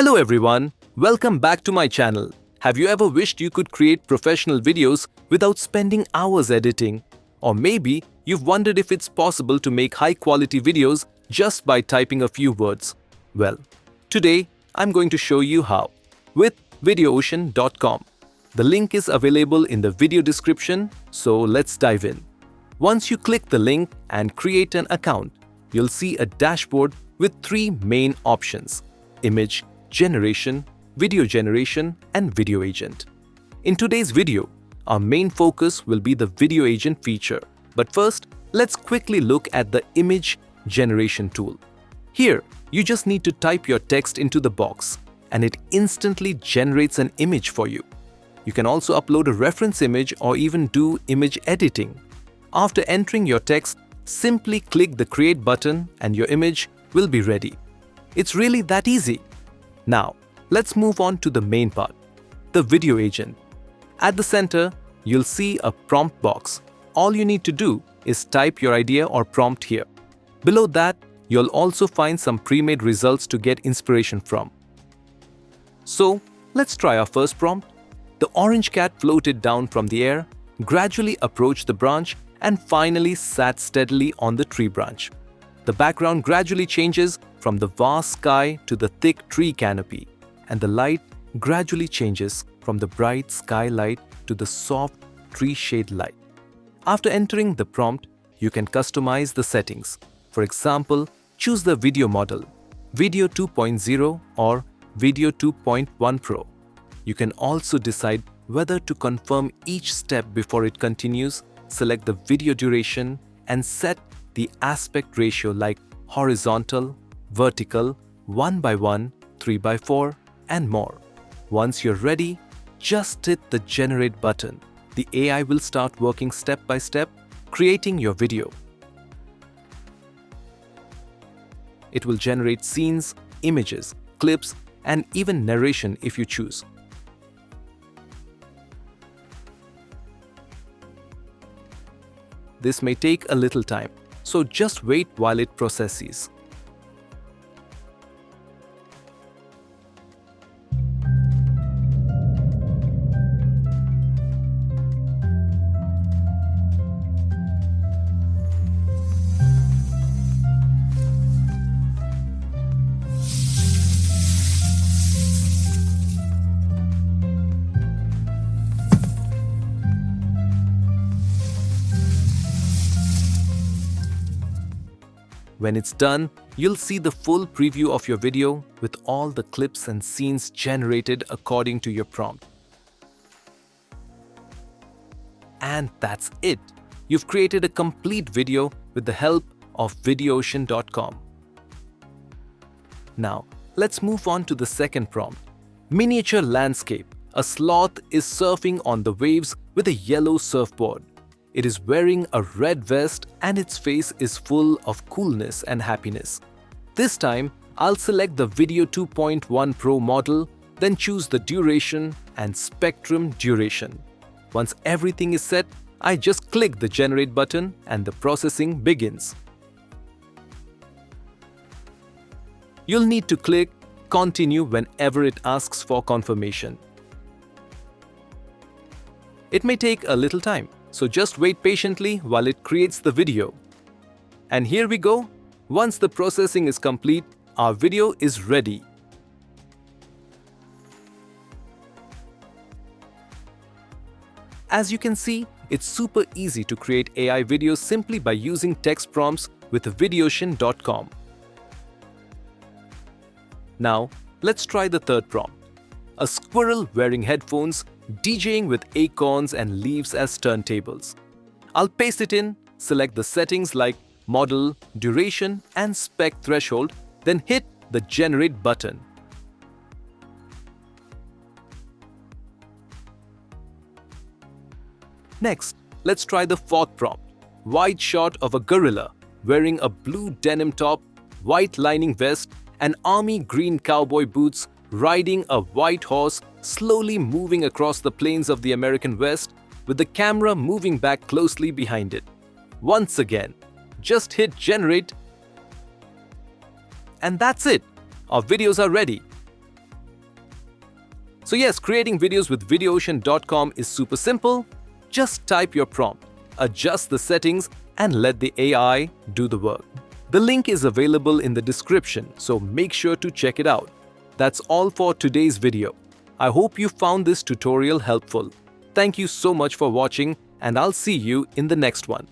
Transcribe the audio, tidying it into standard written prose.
Hello everyone, welcome back to my channel. Have you ever wished you could create professional videos without spending hours editing? Or maybe you've wondered if it's possible to make high-quality videos just by typing a few words. Well, today I'm going to show you how with videoocean.com. The link is available in the video description, so let's dive in. Once you click the link and create an account, you'll see a dashboard with three main options: image generation, video generation, and video agent. In today's video, our main focus will be the video agent feature. But first, let's quickly look at the image generation tool. Here, you just need to type your text into the box, and it instantly generates an image for you. You can also upload a reference image or even do image editing. After entering your text, simply click the Create button and your image will be ready. It's really that easy. Now, let's move on to the main part, the video agent. At the center, you'll see a prompt box. All you need to do is type your idea or prompt here. Below that, you'll also find some pre-made results to get inspiration from. So, let's try our first prompt. The orange cat floated down from the air, gradually approached the branch, and finally sat steadily on the tree branch. The background gradually changes from the vast sky to the thick tree canopy, and the light gradually changes from the bright skylight to the soft tree shade light. After entering the prompt, you can customize the settings. For example, choose the video model, Video 2.0 or Video 2.1 Pro. You can also decide whether to confirm each step before it continues, select the video duration, and set the aspect ratio like horizontal, vertical, 1:1, 3:4, and more. Once you're ready, just hit the Generate button. The AI will start working step by step, creating your video. It will generate scenes, images, clips, and even narration if you choose. This may take a little time, so just wait while it processes. When it's done, you'll see the full preview of your video with all the clips and scenes generated according to your prompt. And that's it! You've created a complete video with the help of videoocean.com. Now, let's move on to the second prompt. Miniature landscape. A sloth is surfing on the waves with a yellow surfboard. It is wearing a red vest and its face is full of coolness and happiness. This time, I'll select the Video 2.1 Pro model, then choose the duration and spectrum duration. Once everything is set, I just click the Generate button and the processing begins. You'll need to click Continue whenever it asks for confirmation. It may take a little time, so just wait patiently while it creates the video. And here we go. Once the processing is complete, our video is ready. As you can see, it's super easy to create AI videos simply by using text prompts with videoocean.com. Now, let's try the third prompt. A squirrel wearing headphones, DJing with acorns and leaves as turntables. I'll paste it in, select the settings like model, duration, and spec threshold, then hit the Generate button. Next, let's try the fourth prompt. Wide shot of a gorilla wearing a blue denim top, white lining vest, and army green cowboy boots, riding a white horse, slowly moving across the plains of the American West, with the camera moving back closely behind it. Once again, just hit Generate, and that's it. Our videos are ready. So yes, creating videos with videocean.com is super simple. Just type your prompt, adjust the settings, and let the AI do the work. The link is available in the description, so make sure to check it out. That's all for today's video. I hope you found this tutorial helpful. Thank you so much for watching, and I'll see you in the next one.